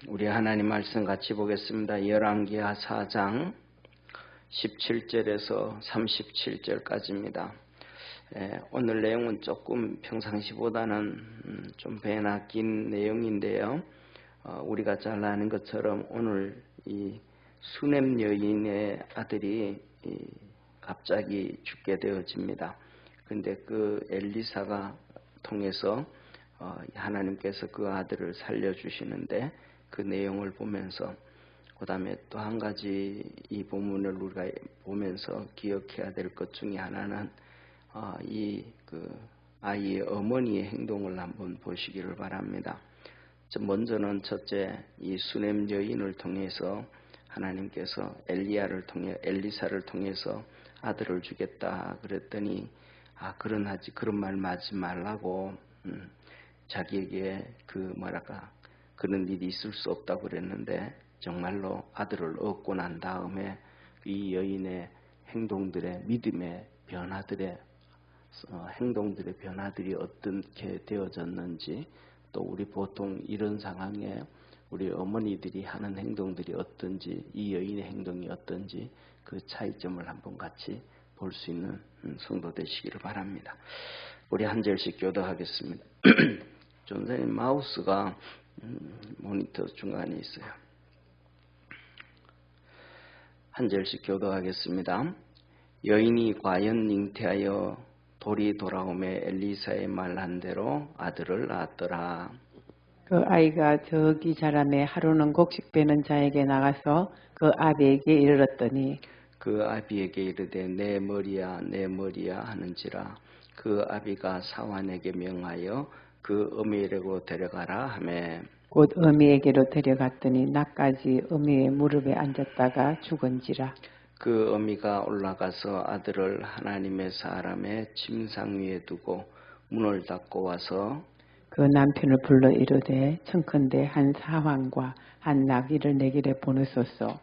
우리 하나님 말씀 같이 보겠습니다. 열왕기하 4장 17절에서 37절까지입니다. 오늘 내용은 조금 평상시보다는 좀 배나 긴 내용인데요. 우리가 잘 아는 것처럼 오늘 이 수넴 여인의 아들이 갑자기 죽게 되어집니다. 근데 그 엘리사가 통해서 하나님께서 그 아들을 살려주시는데 그 내용을 보면서 그 다음에 또 한 가지 이 본문을 우리가 보면서 기억해야 될 것 중에 하나는 그 아이의 어머니의 행동을 한번 보시기를 바랍니다. 먼저는 첫째 이 수넴 여인을 통해서 하나님께서 엘리사를 통해서 아들을 주겠다 그랬더니 그런 말 하지 말라고 자기에게 그런 일이 있을 수 없다고 그랬는데 정말로 아들을 얻고 난 다음에 이 여인의 행동들의 믿음의 변화들의 행동들의 변화들이 어떻게 되어졌는지 또 우리 보통 이런 상황에 우리 어머니들이 하는 행동들이 어떤지 이 여인의 행동이 어떤지 그 차이점을 한번 같이 볼 수 있는 성도 되시기를 바랍니다. 우리 한 절씩 교도하겠습니다. 전사님 마우스가 모니터 중간에 있어요. 한 절씩 교도하겠습니다. 여인이 과연 잉태하여 돌이 돌아오매 엘리사의 말한 대로 아들을 낳았더라. 그 아이가 저기 자라매 하루는 곡식 베는 자에게 나가서 그 아비에게 이르렀더니 그 아비에게 이르되 내 머리야 내 머리야 하는지라 그 아비가 사환에게 명하여 그 어미에게로 데려가라 하매 곧 어미에게로 데려갔더니 낮까지 어미의 무릎에 앉았다가 죽은지라. 그 어미가 올라가서 아들을 하나님의 사람의 침상 위에 두고 문을 닫고 와서 그 남편을 불러 이르되 청컨대 한 사환과 한 나귀를 내 길에 보내소서.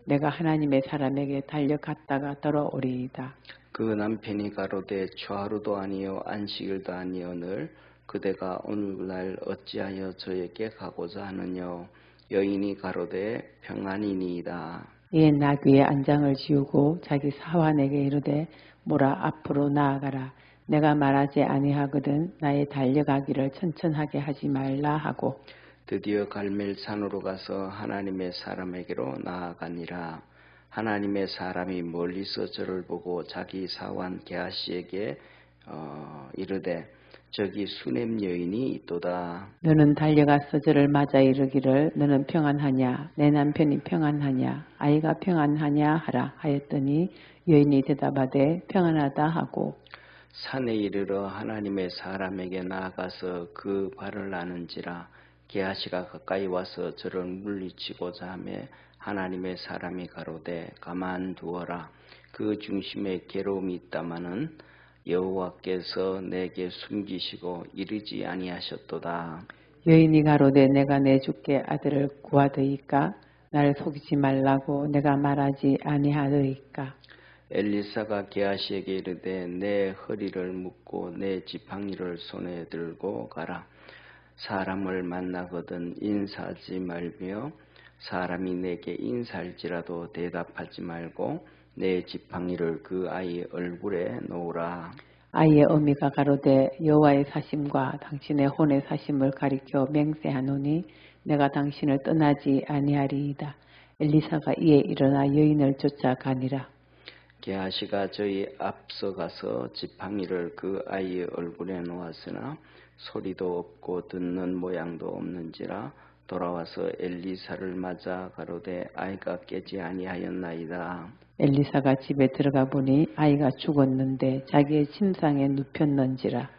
내가 하나님의 사람에게 달려갔다가 돌아오리이다. 그 남편이 가로되 초하루도 아니요 안식일도 아니오늘 그대가 오늘날 어찌하여 저에게 가고자 하느뇨. 여인이 가로되 평안이니이다. 이에 나귀의 안장을 지우고 자기 사환에게 이르되 모라 앞으로 나아가라. 내가 말하지 아니하거든 나의 달려가기를 천천하게 하지 말라 하고 드디어 갈멜산으로 가서 하나님의 사람에게로 나아가니라. 하나님의 사람이 멀리서 저를 보고 자기 사환 게하시에게 이르되 저기 수넴 여인이 있도다. 너는 달려가서 저를 맞아 이르기를 너는 평안하냐 내 남편이 평안하냐 아이가 평안하냐 하라 하였더니 여인이 대답하되 평안하다 하고 산에 이르러 하나님의 사람에게 나아가서 그 발을 나는지라. 게하시가 가까이 와서 저를 물리치고자 하며 하나님의 사람이 가로되 가만두어라. 그 중심에 괴로움이 있다마는 여호와께서 내게 숨기시고 이르지 아니하셨도다. 여인이 가로되 내가 내 주께 아들을 구하더이까 나를 속이지 말라고 내가 말하지 아니하더이까. 엘리사가 게하시에게 이르되 내 허리를 묶고 내 지팡이를 손에 들고 가라. 사람을 만나거든 인사하지 말며 사람이 내게 인사할지라도 대답하지 말고 내 지팡이를 그 아이의 얼굴에 놓으라. 아이의 어미가 가로되 여호와의 사심과 당신의 혼의 사심을 가리켜 맹세하노니 내가 당신을 떠나지 아니하리이다. 엘리사가 이에 일어나 여인을 쫓아가니라. 게하시가 저희 앞서가서 지팡이를 그 아이의 얼굴에 놓았으나 소리도 없고 듣는 모양도 없는지라. 돌아와서 엘리사를 맞아 가로되 아이가 깨지 아니하였나이다. 엘리사가 집에 들어가 보니 아이가 죽었는데 자기의 침상에 눕혔는지라.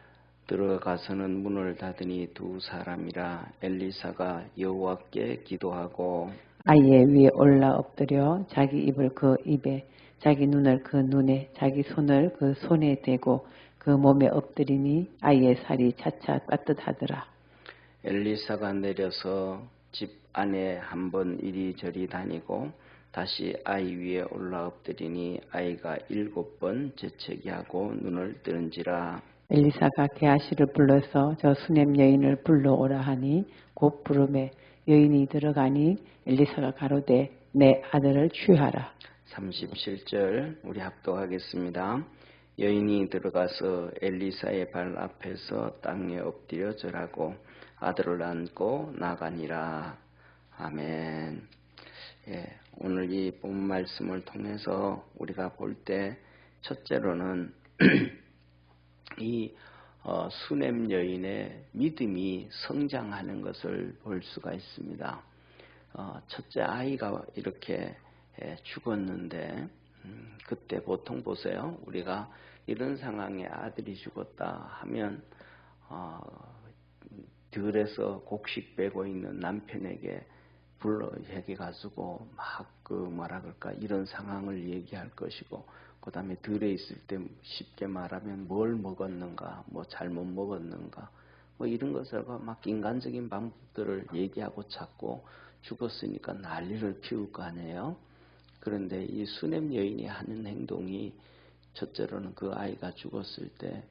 들어가서는 문을 닫으니 두 사람이라. 엘리사가 여호와께 기도하고 아이의 위에 올라 엎드려 자기 입을 그 입에 자기 눈을 그 눈에 자기 손을 그 손에 대고 그 몸에 엎드리니 아이의 살이 차차 따뜻하더라. 엘리사가 내려서 집 안에 한번 이리저리 다니고 다시 아이 위에 올라 엎드리니 아이가 7번 재채기하고 눈을 뜨는지라. 엘리사가 게하시를 불러서 저 수넴 여인을 불러오라 하니 곧 부르매 여인이 들어가니 엘리사가 가로되 내 아들을 취하라. 37절 우리 합독하겠습니다. 여인이 들어가서 엘리사의 발 앞에서 땅에 엎드려 절하고 아들을 안고 나가니라. 아멘. 예, 오늘 이 본 말씀을 통해서 우리가 볼 때 첫째로는 이 수넴 여인의 믿음이 성장하는 것을 볼 수가 있습니다. 첫째 아이가 이렇게 죽었는데 그때 보통 보세요. 우리가 이런 상황에 아들이 죽었다 하면 들에서 곡식 빼고 있는 남편에게 불러 얘기 가지고 막 뭐라 그럴까 이런 상황을 얘기할 것이고, 그 다음에 들에 있을 때 쉽게 말하면 뭘 먹었는가, 뭐 잘못 먹었는가, 뭐 이런 것을 막 인간적인 방법들을 얘기하고 찾고, 죽었으니까 난리를 피울 거 아니에요. 그런데 이 수넴 여인이 하는 행동이 첫째로는 그 아이가 죽었을 때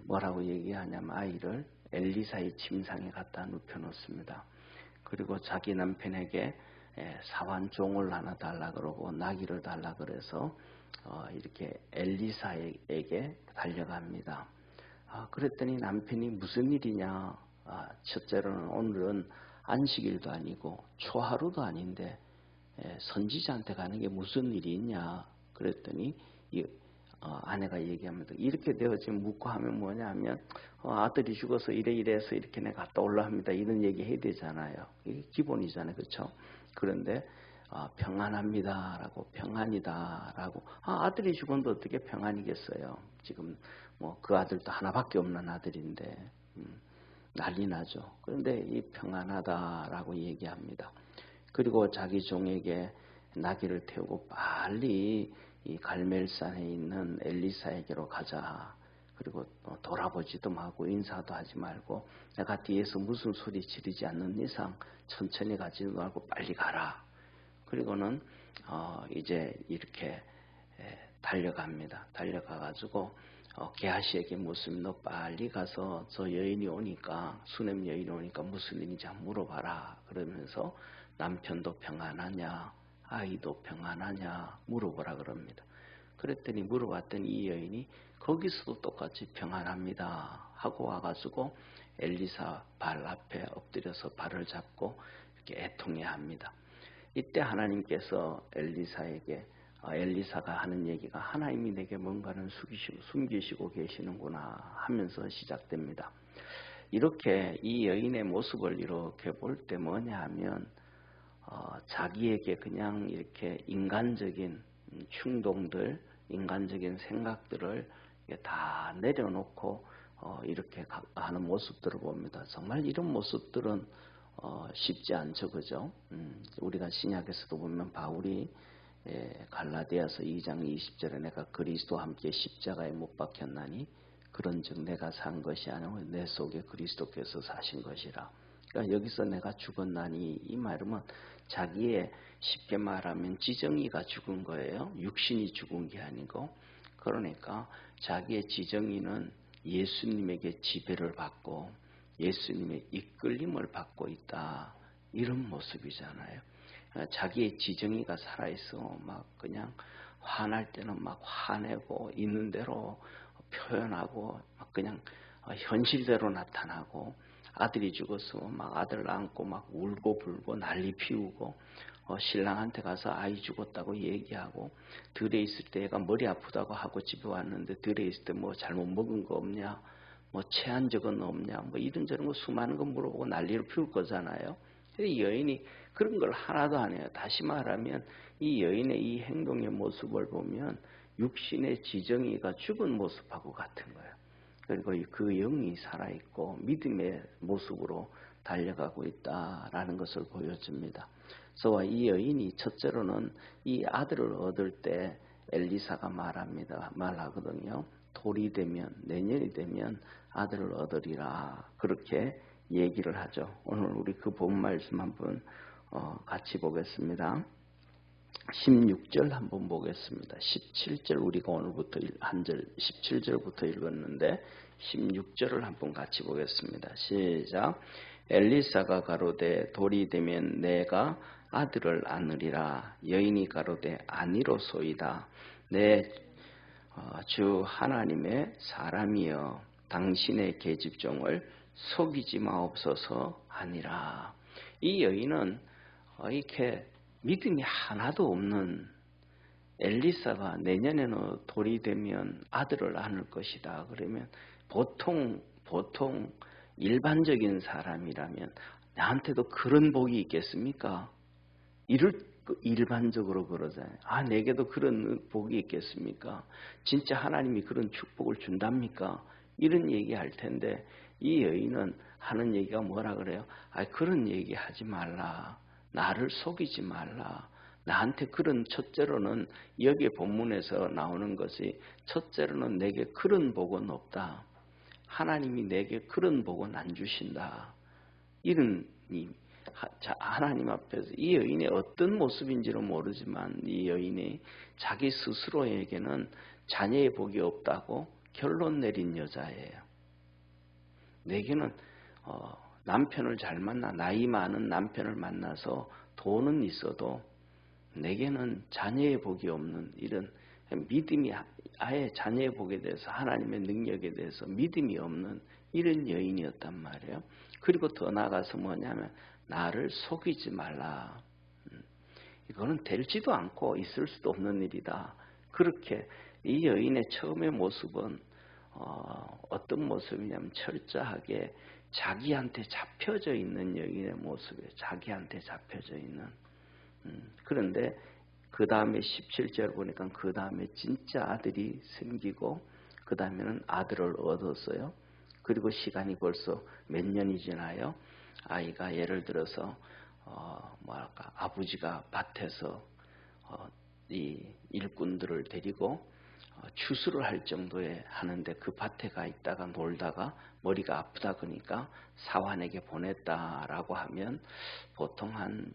뭐라고 얘기하냐면 아이를 엘리사의 침상에 갖다 눕혀놓습니다. 그리고 자기 남편에게 사환종을 하나 달라 그러고 나귀를 달라 그래서 이렇게 엘리사에게 달려갑니다. 그랬더니 남편이 무슨 일이냐, 첫째로는 오늘은 안식일도 아니고 초하루도 아닌데 선지자한테 가는 게 무슨 일이 있냐 그랬더니 아내가 얘기합니다. 이렇게 되어 지금 묻고 하면 뭐냐 하면 아들이 죽어서 이래서 이렇게 내가 갔다 올라 합니다. 이런 얘기 해야 되잖아요. 이게 기본이잖아요. 그렇죠? 그런데 평안합니다라고, 평안이다라고. 아들이 죽었는데 어떻게 평안이겠어요? 지금 뭐 그 아들도 하나밖에 없는 아들인데 난리 나죠. 그런데 이 평안하다라고 얘기합니다. 그리고 자기 종에게 나귀를 태우고 빨리 이 갈멜산에 있는 엘리사에게로 가자. 그리고 돌아보지도 말고 인사도 하지 말고 내가 뒤에서 무슨 소리 지르지 않는 이상 천천히 가지도 말고 빨리 가라. 그리고는 이제 이렇게 달려갑니다. 달려가가지고 게하시에게 묻습니다. 너 빨리 가서 저 여인이 오니까, 수넴 여인이 오니까 무슨 일인지 한번 물어봐라. 그러면서 남편도 평안하냐, 아이도 평안하냐 물어보라 그럽니다. 그랬더니 물어봤더니 이 여인이 거기서도 똑같이 평안합니다 하고 와가지고 엘리사 발 앞에 엎드려서 발을 잡고 이렇게 애통해합니다. 이때 하나님께서 엘리사가 하는 얘기가 하나님이 내게 뭔가는 숨기시고 계시는구나 하면서 시작됩니다. 이렇게 이 여인의 모습을 이렇게 볼 때 뭐냐 하면 자기에게 그냥 이렇게 인간적인 충동들, 인간적인 생각들을 다 내려놓고 이렇게 하는 모습들을 봅니다. 정말 이런 모습들은 쉽지 않죠, 그죠? 우리가 신약에서도 보면 바울이 갈라디아서 2장 20절에 내가 그리스도와 함께 십자가에 못 박혔나니 그런즉 내가 산 것이 아니고 내 속에 그리스도께서 사신 것이라. 그러니까 여기서 내가 죽었나니 이 말은 자기의 쉽게 말하면 지정이가 죽은 거예요. 육신이 죽은 게 아니고. 그러니까 자기의 지정이는 예수님에게 지배를 받고 예수님의 이끌림을 받고 있다. 이런 모습이잖아요. 자기의 지정이가 살아있어. 막 그냥 화날 때는 막 화내고 있는 대로 표현하고 막 그냥 현실대로 나타나고, 아들이 죽어서 막 아들 안고 막 울고 불고 난리 피우고 신랑한테 가서 아이 죽었다고 얘기하고, 들에 있을 때 애가 머리 아프다고 하고 집에 왔는데 들에 있을 때 뭐 잘못 먹은 거 없냐, 뭐 체한 적은 없냐, 뭐 이런저런 거 수많은 거 물어보고 난리를 피울 거잖아요. 이 여인이 그런 걸 하나도 안 해요. 다시 말하면 이 여인의 이 행동의 모습을 보면 육신의 지정이가 죽은 모습하고 같은 거예요. 그리고 그 영이 살아있고 믿음의 모습으로 달려가고 있다라는 것을 보여줍니다. 그래서 이 여인이 첫째로는 이 아들을 얻을 때 엘리사가 말하거든요. 돌이 되면, 내년이 되면 아들을 얻으리라. 그렇게 얘기를 하죠. 오늘 우리 그 본 말씀 한번 같이 보겠습니다. 16절 한번 보겠습니다. 17절 우리가 오늘부터 한 절 17절부터 읽었는데 16절을 한번 같이 보겠습니다. 시작. 엘리사가 가로되 돌이 되면 내가 아들을 안으리라. 여인이 가로되 아니로소이다. 내 주 하나님의 사람이여 당신의 계집종을 속이지 마옵소서 하니라. 이 여인은 이렇게 믿음이 하나도 없는 엘리사가 내년에는 돌이 되면 아들을 안을 것이다. 그러면 보통 일반적인 사람이라면 나한테도 그런 복이 있겠습니까? 일반적으로 그러잖아요. 내게도 그런 복이 있겠습니까? 진짜 하나님이 그런 축복을 준답니까? 이런 얘기할 텐데 이 여인은 하는 얘기가 뭐라 그래요? 그런 얘기 하지 말라. 나를 속이지 말라. 나한테 그런 첫째로는 여기 본문에서 나오는 것이 첫째로는 내게 그런 복은 없다. 하나님이 내게 그런 복은 안 주신다. 이런 하나님 앞에서 이 여인의 어떤 모습인지는 모르지만 이 여인이 자기 스스로에게는 자녀의 복이 없다고 결론 내린 여자예요. 내게는 남편을 잘 만나 나이 많은 남편을 만나서 돈은 있어도 내게는 자녀의 복이 없는 이런 믿음이 아예 자녀의 복에 대해서 하나님의 능력에 대해서 믿음이 없는 이런 여인이었단 말이에요. 그리고 더 나아가서 뭐냐면 나를 속이지 말라. 이거는 될지도 않고 있을 수도 없는 일이다. 그렇게 이 여인의 처음의 모습은 어떤 모습이냐면 철저하게 자기한테 잡혀져 있는 여인의 모습이에요. 자기한테 잡혀져 있는. 그런데 그 다음에 17절 보니까 그 다음에 진짜 아들이 생기고 그 다음에는 아들을 얻었어요. 그리고 시간이 벌써 몇 년이 지나요. 아이가 예를 들어서 아버지가 밭에서 이 일꾼들을 데리고 추수를 할 정도에 하는데 그 밭에 가 있다가 놀다가 머리가 아프다 그러니까 사환에게 보냈다라고 하면 보통 한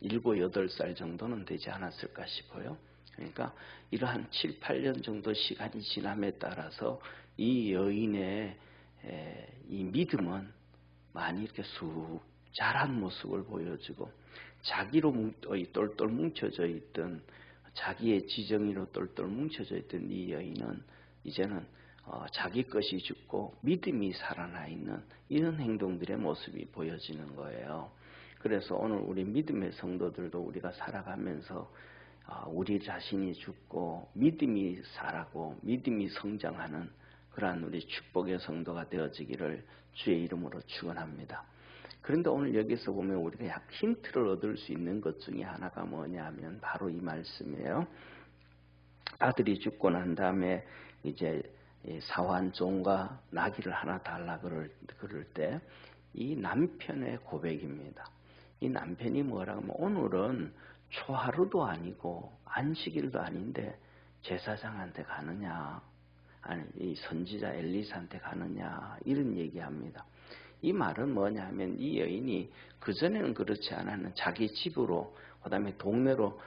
7, 8살 정도는 되지 않았을까 싶어요. 그러니까 이러한 7, 8년 정도 시간이 지남에 따라서 이 여인의 이 믿음은 많이 이렇게 쑥 자란 모습을 보여주고 자기로 똘똘 뭉쳐져 있던 자기의 지정의로 똘똘 뭉쳐져 있던 이 여인은 이제는 자기 것이 죽고 믿음이 살아나 있는 이런 행동들의 모습이 보여지는 거예요. 그래서 오늘 우리 믿음의 성도들도 우리가 살아가면서 우리 자신이 죽고 믿음이 살아고 믿음이 성장하는 그러한 우리 축복의 성도가 되어지기를 주의 이름으로 축원합니다. 그런데 오늘 여기서 보면 우리가 약 힌트를 얻을 수 있는 것 중에 하나가 뭐냐면 바로 이 말씀이에요. 아들이 죽고 난 다음에 이제 사환종과 나귀를 하나 달라 그럴 때 이 남편의 고백입니다. 이 남편이 뭐라고 하면 오늘은 초하루도 아니고 안식일도 아닌데 제사장한테 가느냐 아니 이 선지자 엘리사한테 가느냐 이런 얘기합니다. 이 말은 뭐냐면 이 여인이 그전에는 그렇지 않았는 자기 집으로 그다음에 동네로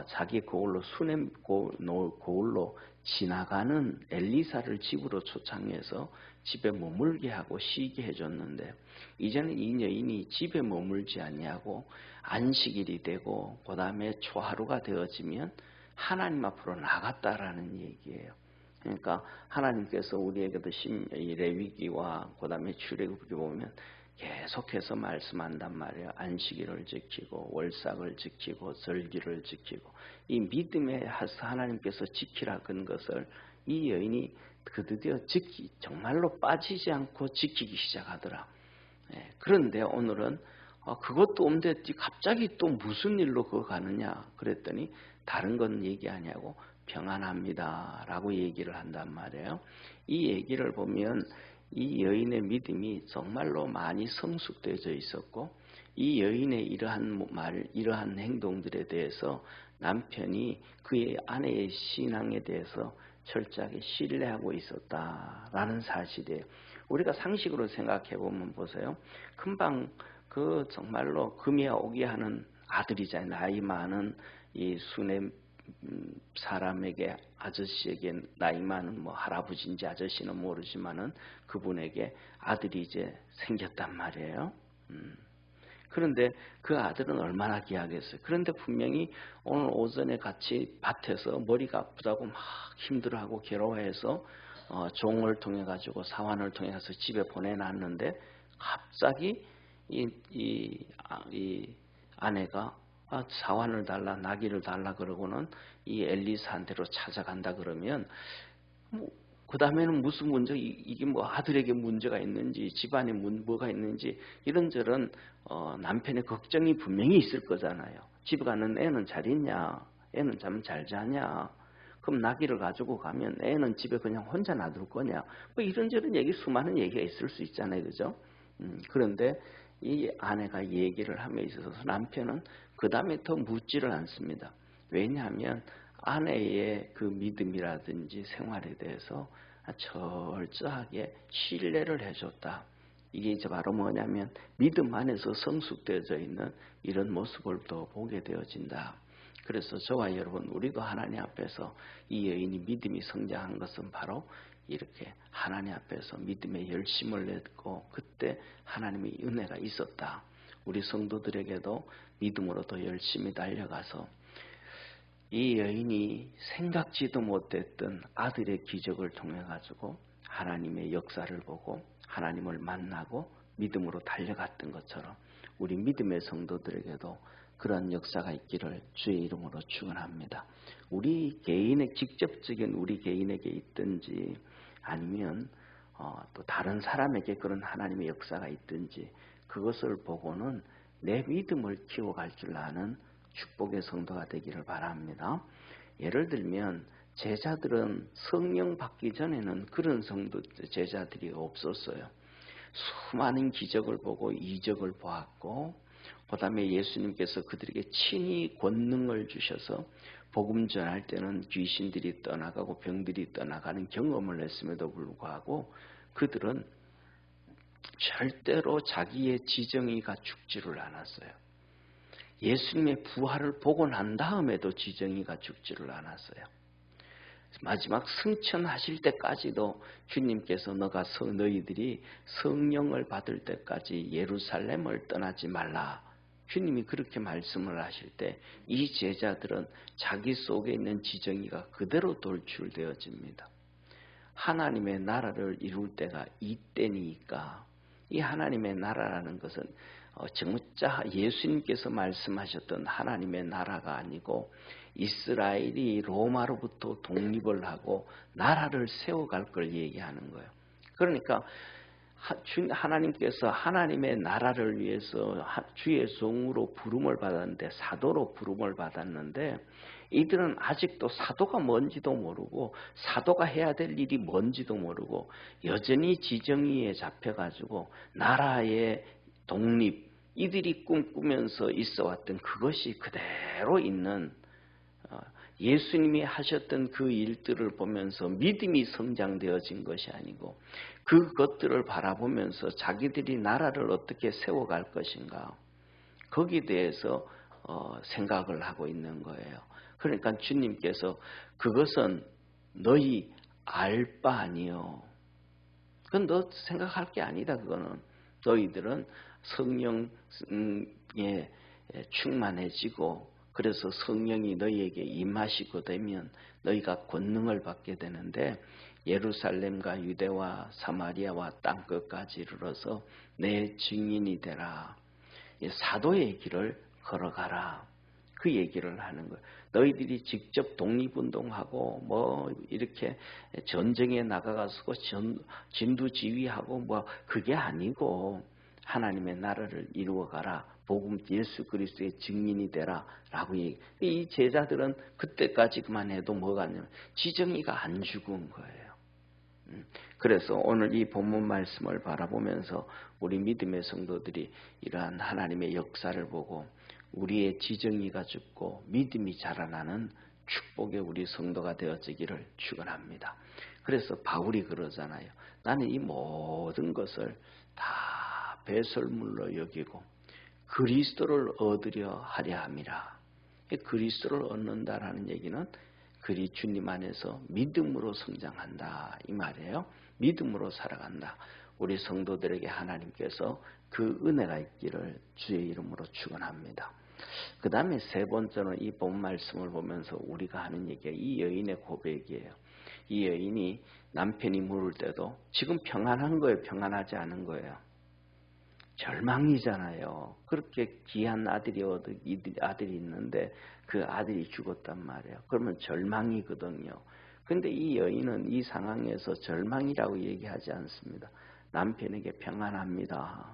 자기 고을로 수냄 고을로 지나가는 엘리사를 집으로 초청해서 집에 머물게 하고 쉬게 해줬는데 이제는 이 여인이 집에 머물지 아니하고 안식일이 되고 그다음에 초하루가 되어지면 하나님 앞으로 나갔다라는 얘기예요. 그러니까 하나님께서 우리에게도 레위기와 그다음에 출애굽기 보면 계속해서 말씀한단 말이에요. 안식일을 지키고 월삭을 지키고 절기를 지키고 이 믿음에 하나님께서 지키라 건 것을 이 여인이 드디어 정말로 빠지지 않고 지키기 시작하더라. 그런데 오늘은 그것도 없는데 갑자기 또 무슨 일로 그거 가느냐 그랬더니 다른 건 얘기 아니하고 평안합니다 라고 얘기를 한단 말이에요. 이 얘기를 보면 이 여인의 믿음이 정말로 많이 성숙되어져 있었고 이 여인의 이러한 행동들에 대해서 남편이 그의 아내의 신앙에 대해서 철저하게 신뢰하고 있었다라는 사실이에요. 우리가 상식으로 생각해 보면 보세요. 금방 그 정말로 금이야 오기야 하는 아들이잖아요. 나이 많은 이 수냄 사람에게 아저씨에게 나이 많은 할아버지인지 아저씨는 모르지만은 그분에게 아들이 이제 생겼단 말이에요. 그런데 그 아들은 얼마나 귀하겠어요. 그런데 분명히 오늘 오전에 같이 밭에서 머리가 아프다고 막 힘들어하고 괴로워해서 종을 통해 가지고 사환을 통해서 집에 보내놨는데 갑자기 이 아내가 사환을 달라 나귀를 달라 그러고는 이 엘리사한테로 찾아간다 그러면 그 다음에는 무슨 문제, 이게 뭐 아들에게 문제가 있는지 집안에 뭐가 있는지 이런저런 남편의 걱정이 분명히 있을 거잖아요. 집에 가는 애는 잘 있냐, 애는 잠 잘 자냐, 그럼 나귀를 가지고 가면 애는 집에 그냥 혼자 놔둘 거냐, 뭐 이런저런 얘기, 수많은 얘기가 있을 수 있잖아요, 그죠? 그런데 이 아내가 얘기를 함에 있어서 남편은 그 다음에 더 묻지를 않습니다. 왜냐하면 아내의 그 믿음이라든지 생활에 대해서 철저하게 신뢰를 해줬다. 이게 이제 바로 뭐냐면 믿음 안에서 성숙되어져 있는 이런 모습을 또 보게 되어진다. 그래서 저와 여러분, 우리도 하나님 앞에서 이 여인이 믿음이 성장한 것은 바로 이렇게 하나님 앞에서 믿음의 열심을 냈고 그때 하나님의 은혜가 있었다. 우리 성도들에게도 믿음으로 더 열심히 달려가서 이 여인이 생각지도 못했던 아들의 기적을 통해 가지고 하나님의 역사를 보고 하나님을 만나고 믿음으로 달려갔던 것처럼 우리 믿음의 성도들에게도 그런 역사가 있기를 주의 이름으로 축원합니다. 우리 개인의 직접적인 우리 개인에게 있든지 아니면 또 다른 사람에게 그런 하나님의 역사가 있든지 그것을 보고는 내 믿음을 키워갈 줄 아는 축복의 성도가 되기를 바랍니다. 예를 들면 제자들은 성령 받기 전에는 그런 성도 제자들이 없었어요. 수많은 기적을 보고 이적을 보았고 그 다음에 예수님께서 그들에게 친히 권능을 주셔서 복음 전할 때는 귀신들이 떠나가고 병들이 떠나가는 경험을 했음에도 불구하고 그들은 절대로 자기의 지정의가 죽지를 않았어요. 예수님의 부활을 보고 난 다음에도 지정의가 죽지를 않았어요. 마지막 승천하실 때까지도 주님께서 너희들이 성령을 받을 때까지 예루살렘을 떠나지 말라. 주님이 그렇게 말씀을 하실 때 이 제자들은 자기 속에 있는 지정의가 그대로 돌출되어집니다. 하나님의 나라를 이룰 때가 이때니까 이 하나님의 나라라는 것은 정말 예수님께서 말씀하셨던 하나님의 나라가 아니고 이스라엘이 로마로부터 독립을 하고 나라를 세워갈 걸 얘기하는 거예요. 그러니까 하나님께서 하나님의 나라를 위해서 주의 종으로 부름을 받았는데 사도로 부름을 받았는데 이들은 아직도 사도가 뭔지도 모르고 사도가 해야 될 일이 뭔지도 모르고 여전히 지정의에 잡혀가지고 나라의 독립 이들이 꿈꾸면서 있어왔던 그것이 그대로 있는 예수님이 하셨던 그 일들을 보면서 믿음이 성장되어진 것이 아니고 그것들을 바라보면서 자기들이 나라를 어떻게 세워갈 것인가 거기에 대해서 생각을 하고 있는 거예요. 그러니까 주님께서 그것은 너희 알 바 아니요. 그건 너 생각할 게 아니다. 그거는 너희들은 성령에 충만해지고 그래서 성령이 너희에게 임하시고 되면 너희가 권능을 받게 되는데 예루살렘과 유대와 사마리아와 땅끝까지 이르러서 내 증인이 되라. 사도의 길을 걸어가라. 그 얘기를 하는 거예요. 너희들이 직접 독립운동하고 뭐 이렇게 전쟁에 나가가지고 진두지휘하고 뭐 그게 아니고 하나님의 나라를 이루어가라. 복음 예수 그리스도의 증인이 되라. 라고 얘기. 이 제자들은 그때까지만 해도 뭐가 아니면 지정의가 안 죽은 거예요. 그래서 오늘 이 본문 말씀을 바라보면서 우리 믿음의 성도들이 이러한 하나님의 역사를 보고 우리의 지정의가 죽고 믿음이 자라나는 축복의 우리 성도가 되어지기를 축원합니다. 그래서 바울이 그러잖아요. 나는 이 모든 것을 다 배설물로 여기고 그리스도를 얻으려 하려 함이라. 그리스도를 얻는다라는 얘기는 그리 주님 안에서 믿음으로 성장한다 이 말이에요. 믿음으로 살아간다. 우리 성도들에게 하나님께서 그 은혜가 있기를 주의 이름으로 축원합니다. 그 다음에 세 번째는 이 본 말씀을 보면서 우리가 하는 얘기가 이 여인의 고백이에요. 이 여인이 남편이 물을 때도 지금 평안한 거예요, 평안하지 않은 거예요. 절망이잖아요. 그렇게 귀한 아들이 있는데 그 아들이 죽었단 말이에요. 그러면 절망이거든요. 근데 이 여인은 이 상황에서 절망이라고 얘기하지 않습니다. 남편에게 평안합니다.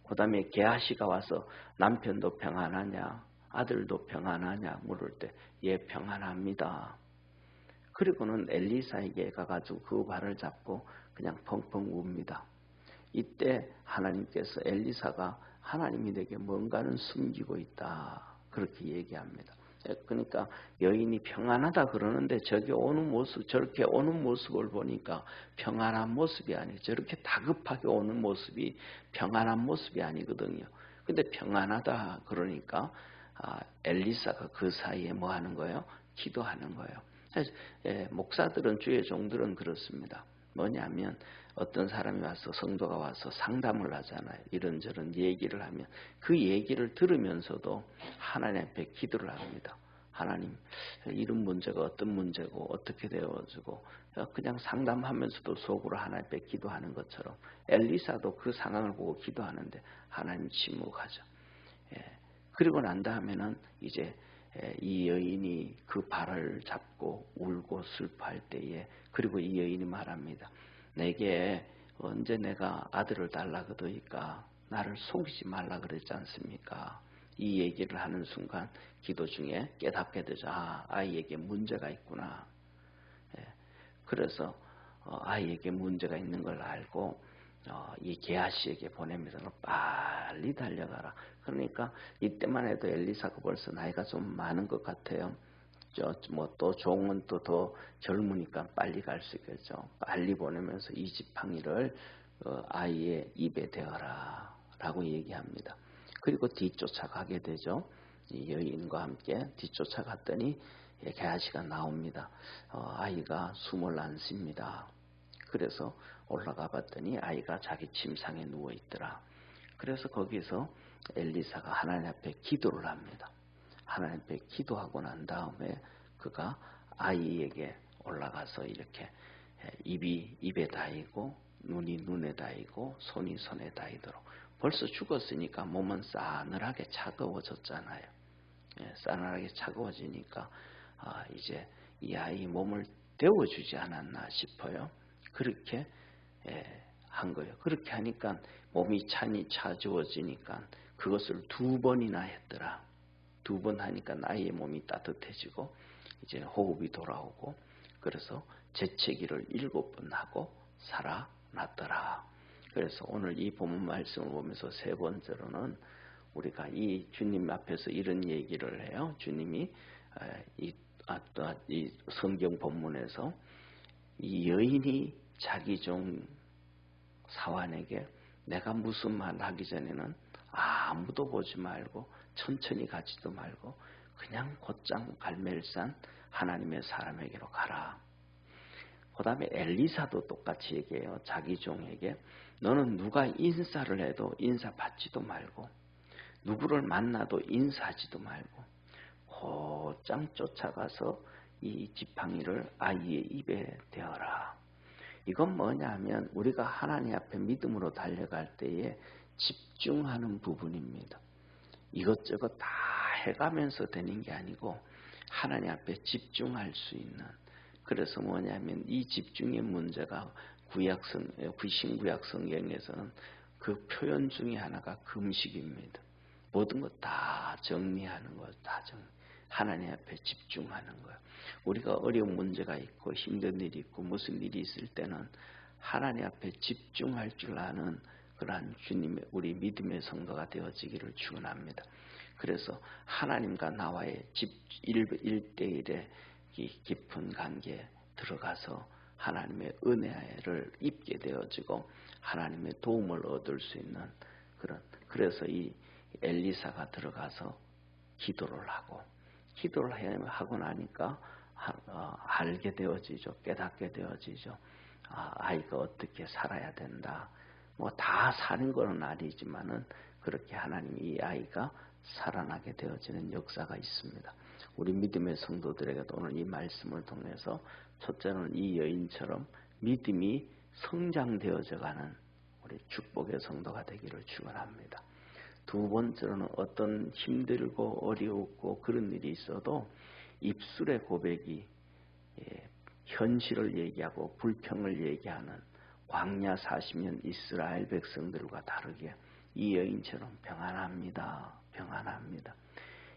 그 다음에 게하시가 와서 남편도 평안하냐, 아들도 평안하냐 물을 때 예, 평안합니다. 그리고는 엘리사에게 가가지고 그 발을 잡고 그냥 펑펑 웁니다. 이때 하나님께서 엘리사가 하나님이 내게 뭔가는 숨기고 있다 그렇게 얘기합니다. 그러니까 여인이 평안하다 그러는데 저렇게 오는 모습을 보니까 평안한 모습이 아니에요. 저렇게 다급하게 오는 모습이 평안한 모습이 아니거든요. 근데 평안하다 그러니까 엘리사가 그 사이에 뭐 하는 거예요? 기도하는 거예요. 목사들은, 주의 종들은 그렇습니다. 뭐냐면 어떤 사람이 와서, 성도가 와서 상담을 하잖아요. 이런저런 얘기를 하면 그 얘기를 들으면서도 하나님 앞에 기도를 합니다. 하나님, 이런 문제가 어떤 문제고 어떻게 되어지고, 그냥 상담하면서도 속으로 하나님 앞에 기도하는 것처럼 엘리사도 그 상황을 보고 기도하는데 하나님 침묵하죠. 그리고 난 다음에는 이제 이 여인이 그 발을 잡고 울고 슬퍼할 때에, 그리고 이 여인이 말합니다. 내게 언제 내가 아들을 달라 그러니까 나를 속이지 말라 그랬지 않습니까? 이 얘기를 하는 순간 기도 중에 깨닫게 되죠. 아이에게 문제가 있구나. 그래서 아이에게 문제가 있는 걸 알고 이 게하시에게 보냅니다. 빨리 달려가라. 그러니까 이때만 해도 엘리사가 벌써 나이가 좀 많은 것 같아요. 또 종은 또 더 젊으니까 빨리 갈 수 있겠죠. 빨리 보내면서 이 지팡이를 아이의 입에 대어라 라고 얘기합니다. 그리고 뒤쫓아가게 되죠. 이 여인과 함께 뒤쫓아갔더니 게하시가 나옵니다. 아이가 숨을 안 쉽니다. 그래서 올라가 봤더니 아이가 자기 침상에 누워 있더라. 그래서 거기서 엘리사가 하나님 앞에 기도를 합니다. 하나님 앞에 기도하고 난 다음에 그가 아이에게 올라가서 이렇게 입이 입에 닿이고 눈이 눈에 닿이고 손이 손에 닿이도록, 벌써 죽었으니까 몸은 싸늘하게 차가워졌잖아요. 싸늘하게 차가워지니까 이제 이 아이 몸을 데워주지 않았나 싶어요. 그렇게 한 거예요. 그렇게 하니까 몸이 차가워지니까 그것을 2번이나 했더라. 2번 하니까 아이의 몸이 따뜻해지고 이제 호흡이 돌아오고, 그래서 재채기를 7번 하고 살아났더라. 그래서 오늘 이 본문 말씀을 보면서 세 번째로는 우리가 이 주님 앞에서 이런 얘기를 해요. 주님이 이 성경 본문에서 이 여인이 자기 종 사환에게 내가 무슨 말 하기 전에는 아무도 보지 말고 천천히 가지도 말고 그냥 곧장 갈멜산 하나님의 사람에게로 가라. 그 다음에 엘리사도 똑같이 얘기해요. 자기 종에게 너는 누가 인사를 해도 인사 받지도 말고 누구를 만나도 인사하지도 말고 곧장 쫓아가서 이 지팡이를 아이의 입에 대어라. 이건 뭐냐 하면 우리가 하나님 앞에 믿음으로 달려갈 때에 집중하는 부분입니다. 이것저것 다 해가면서 되는 게 아니고 하나님 앞에 집중할 수 있는, 그래서 뭐냐면 이 집중의 문제가 신구약 성경에서는 그 표현 중에 하나가 금식입니다. 모든 것 다 정리하는 것, 하나님 앞에 집중하는 거예요. 우리가 어려운 문제가 있고 힘든 일이 있고 무슨 일이 있을 때는 하나님 앞에 집중할 줄 아는 그러한 주님의 우리 믿음의 성도가 되어지기를 축원합니다. 그래서 하나님과 나와의 1대1의 깊은 관계에 들어가서 하나님의 은혜를 입게 되어지고 하나님의 도움을 얻을 수 있는 그래서 이 엘리사가 들어가서 기도를 하고 나니까 알게 되어지죠. 깨닫게 되어지죠. 아이가 어떻게 살아야 된다. 뭐 다 사는 건 아니지만은 그렇게 하나님이 이 아이가 살아나게 되어지는 역사가 있습니다. 우리 믿음의 성도들에게도 오늘 이 말씀을 통해서 첫째는 이 여인처럼 믿음이 성장되어져가는 우리 축복의 성도가 되기를 축원합니다. 두 번째로는 어떤 힘들고 어려웠고 그런 일이 있어도 입술의 고백이 현실을 얘기하고 불평을 얘기하는 광야 40년 이스라엘 백성들과 다르게 이 여인처럼 평안합니다. 평안합니다.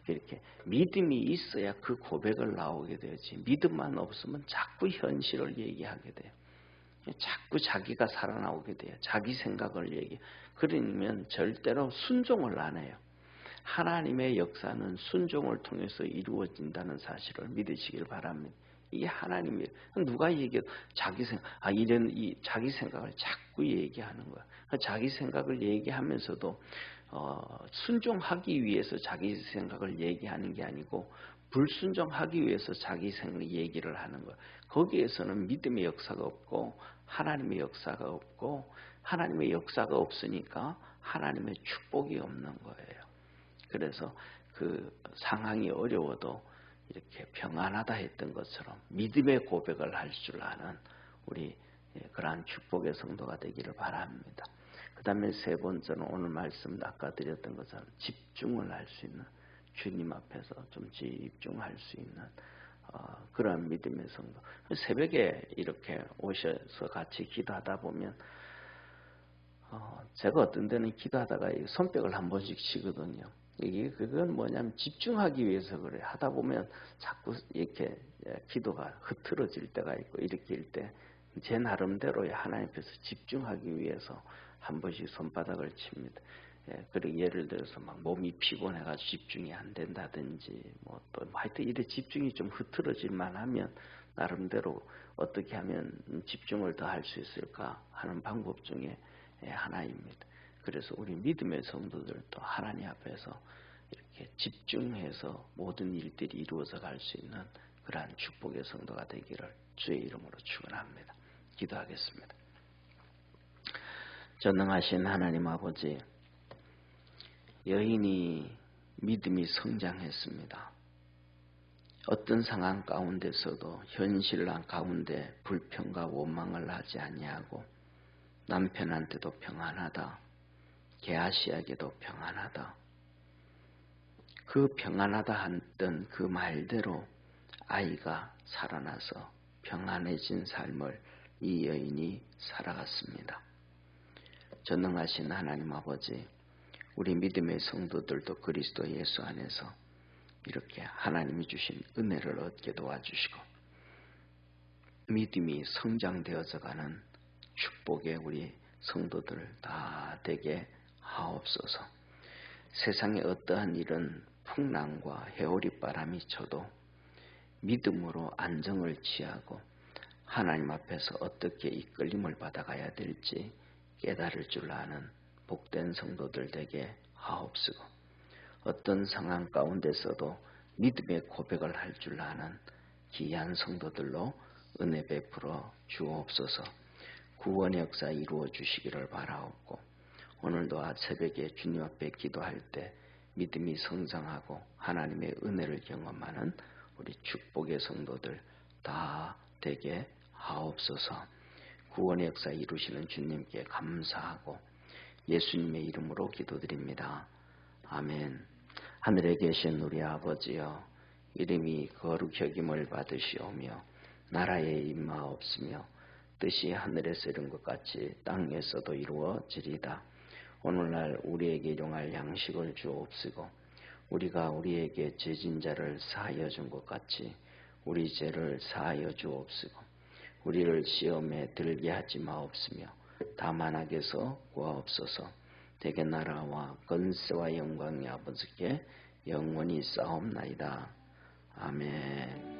이렇게 믿음이 있어야 그 고백을 나오게 되지 믿음만 없으면 자꾸 현실을 얘기하게 돼요. 자꾸 자기가 살아나오게 돼요. 자기 생각을 얘기. 그러면 절대로 순종을 안 해요. 하나님의 역사는 순종을 통해서 이루어진다는 사실을 믿으시길 바랍니다. 이게 하나님이 누가 얘기해도 자기 생각, 이런 자기 생각을 자꾸 얘기하는 거야. 자기 생각을 얘기하면서도 순종하기 위해서 자기 생각을 얘기하는 게 아니고 불순종하기 위해서 자기 생각 얘기를 하는 거야. 거기에서는 믿음의 역사가 없고 하나님의 역사가 없고 하나님의 역사가 없으니까 하나님의 축복이 없는 거예요. 그래서 그 상황이 어려워도 이렇게 평안하다 했던 것처럼 믿음의 고백을 할 줄 아는 우리 그러한 축복의 성도가 되기를 바랍니다. 그 다음에 세 번째는 오늘 말씀 아까 드렸던 것처럼 집중을 할 수 있는 주님 앞에서 좀 집중할 수 있는 그러한 믿음의 성도. 새벽에 이렇게 오셔서 같이 기도하다 보면 제가 어떤 데는 기도하다가 손뼉을 한 번씩 치거든요. 이게 그건 뭐냐면 집중하기 위해서 그래. 하다 보면 자꾸 이렇게 기도가 흐트러질 때가 있고 일으킬 때 제 나름대로의 하나님 앞에서 집중하기 위해서 한 번씩 손바닥을 칩니다. 그리고 예를 들어서 막 몸이 피곤해가지고 집중이 안 된다든지 뭐 또 하여튼 이래 집중이 좀 흐트러질만 하면 나름대로 어떻게 하면 집중을 더 할 수 있을까 하는 방법 중에 하나입니다. 그래서 우리 믿음의 성도들도 하나님 앞에서 이렇게 집중해서 모든 일들이 이루어져 갈 수 있는 그러한 축복의 성도가 되기를 주의 이름으로 축원합니다. 기도하겠습니다. 전능하신 하나님 아버지, 여인이 믿음이 성장했습니다. 어떤 상황 가운데서도 현실난 가운데 불평과 원망을 하지 아니하고 남편한테도 평안하다, 게하시에게도 평안하다. 그 평안하다 했던 그 말대로 아이가 살아나서 평안해진 삶을 이 여인이 살아갔습니다. 전능하신 하나님 아버지, 우리 믿음의 성도들도 그리스도 예수 안에서 이렇게 하나님이 주신 은혜를 얻게 도와주시고 믿음이 성장되어져가는 축복의 우리 성도들 다 되게 하옵소서. 세상에 어떠한 일은 풍랑과 해오리 바람이 쳐도 믿음으로 안정을 취하고 하나님 앞에서 어떻게 이끌림을 받아가야 될지 깨달을 줄 아는 복된 성도들 되게 하옵시고 어떤 상황 가운데서도 믿음의 고백을 할 줄 아는 귀한 성도들로 은혜 베풀어 주옵소서. 구원의 역사 이루어 주시기를 바라옵고 오늘도 새벽에 주님 앞에 기도할 때 믿음이 성장하고 하나님의 은혜를 경험하는 우리 축복의 성도들 다 되게 하옵소서. 구원의 역사 이루시는 주님께 감사하고 예수님의 이름으로 기도드립니다. 아멘. 하늘에 계신 우리 아버지여, 이름이 거룩히 여김을 받으시오며 나라에 임하옵시며 뜻이 하늘에서 이룬 것 같이 땅에서도 이루어지리다. 오늘날 우리에게 일용할 양식을 주옵시고 우리가 우리에게 죄진 자를 사하여 준 것 같이 우리 죄를 사하여 주옵시고 우리를 시험에 들게 하지 마옵시며 다만 악에서 구하옵소서. 대개 나라와 권세와 영광이 아버지께 영원히 싸움나이다. 아멘.